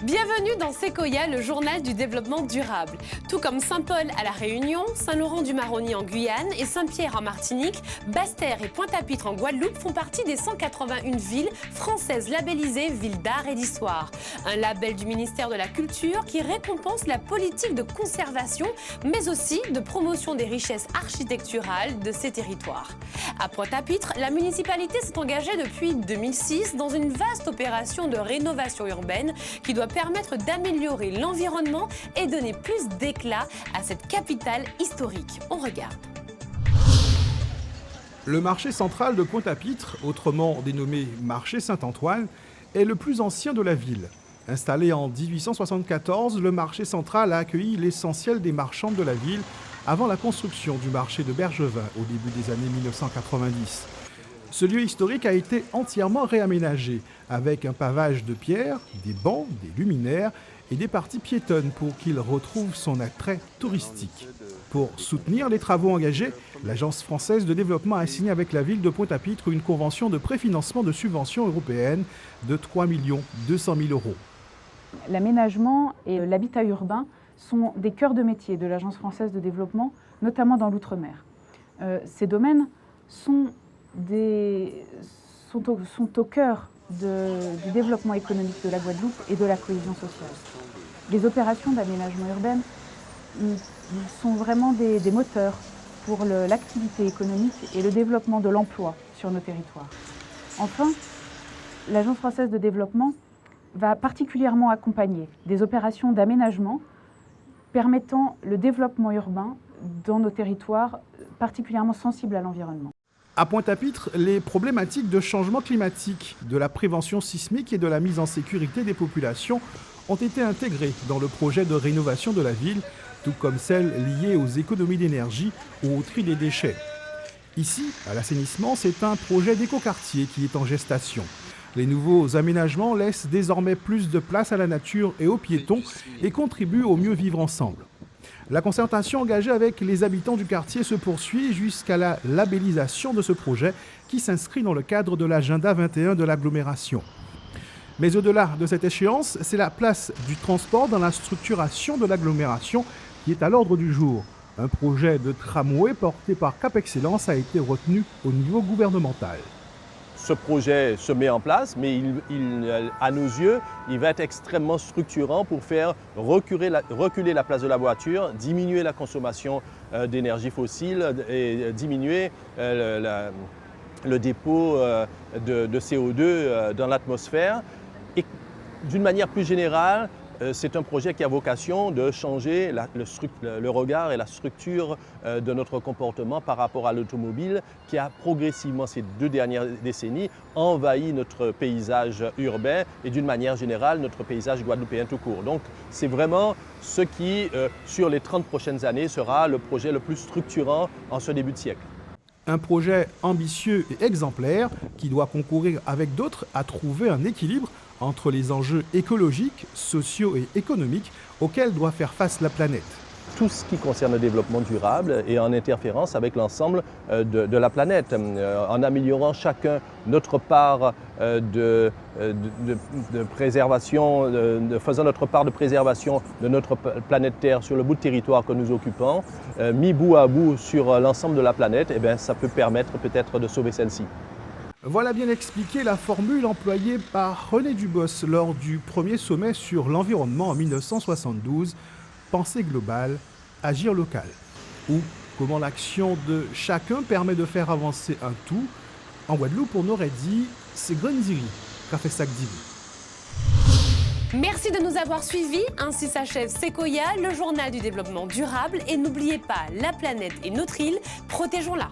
Bienvenue dans Sequoia, le journal du développement durable. Tout comme Saint-Paul à La Réunion, Saint-Laurent-du-Maroni en Guyane et Saint-Pierre en Martinique, Basse-Terre et Pointe-à-Pitre en Guadeloupe font partie des 181 villes françaises labellisées Villes d'art et d'histoire. Un label du ministère de la Culture qui récompense la politique de conservation, mais aussi de promotion des richesses architecturales de ces territoires. À Pointe-à-Pitre, la municipalité s'est engagée depuis 2006 dans une vaste opération de rénovation urbaine qui doit permettre d'améliorer l'environnement et donner plus d'éclat à cette capitale historique. On regarde. Le marché central de Pointe-à-Pitre, autrement dénommé marché Saint-Antoine, est le plus ancien de la ville. Installé en 1874, le marché central a accueilli l'essentiel des marchands de la ville avant la construction du marché de Bergevin au début des années 1990. Ce lieu historique a été entièrement réaménagé, avec un pavage de pierre, des bancs, des luminaires et des parties piétonnes pour qu'il retrouve son attrait touristique. Pour soutenir les travaux engagés, l'Agence française de développement a signé avec la ville de Pointe-à-Pitre une convention de préfinancement de subventions européennes de 3 200 000 €. L'aménagement et l'habitat urbain sont des cœurs de métier de l'Agence française de développement, notamment dans l'outre-mer. Ces domaines sont au cœur du développement économique de la Guadeloupe et de la cohésion sociale. Les opérations d'aménagement urbain sont vraiment des moteurs pour l'activité économique et le développement de l'emploi sur nos territoires. Enfin, l'Agence française de développement va particulièrement accompagner des opérations d'aménagement permettant le développement urbain dans nos territoires particulièrement sensibles à l'environnement. À Pointe-à-Pitre, les problématiques de changement climatique, de la prévention sismique et de la mise en sécurité des populations ont été intégrées dans le projet de rénovation de la ville, tout comme celles liées aux économies d'énergie ou au tri des déchets. Ici, à l'assainissement, c'est un projet d'écoquartier qui est en gestation. Les nouveaux aménagements laissent désormais plus de place à la nature et aux piétons et contribuent au mieux vivre ensemble. La concertation engagée avec les habitants du quartier se poursuit jusqu'à la labellisation de ce projet qui s'inscrit dans le cadre de l'agenda 21 de l'agglomération. Mais au-delà de cette échéance, c'est la place du transport dans la structuration de l'agglomération qui est à l'ordre du jour. Un projet de tramway porté par Cap Excellence a été retenu au niveau gouvernemental. Ce projet se met en place, mais à nos yeux, il va être extrêmement structurant pour faire reculer la place de la voiture, diminuer la consommation d'énergie fossile et diminuer le dépôt de CO2 dans l'atmosphère. Et d'une manière plus générale, c'est un projet qui a vocation de changer le regard et la structure de notre comportement par rapport à l'automobile qui a progressivement, ces 2 dernières décennies, envahi notre paysage urbain et d'une manière générale notre paysage guadeloupéen tout court. Donc c'est vraiment ce qui, sur les 30 prochaines années, sera le projet le plus structurant en ce début de siècle. Un projet ambitieux et exemplaire qui doit concourir avec d'autres à trouver un équilibre entre les enjeux écologiques, sociaux et économiques auxquels doit faire face la planète. Tout ce qui concerne le développement durable est en interférence avec l'ensemble de la planète. En améliorant chacun notre part de préservation, faisant notre part de préservation de notre planète Terre sur le bout de territoire que nous occupons, mis bout à bout sur l'ensemble de la planète, eh bien, ça peut permettre peut-être de sauver celle-ci. Voilà bien expliqué la formule employée par René Dubos lors du premier sommet sur l'environnement en 1972, Pensée globale, agir local. Ou comment l'action de chacun permet de faire avancer un tout. En Guadeloupe, on aurait dit c'est Grenziri, Café Sac d'Ivoire. Merci de nous avoir suivis. Ainsi s'achève Sequoia, le journal du développement durable. Et n'oubliez pas, la planète est notre île, protégeons-la.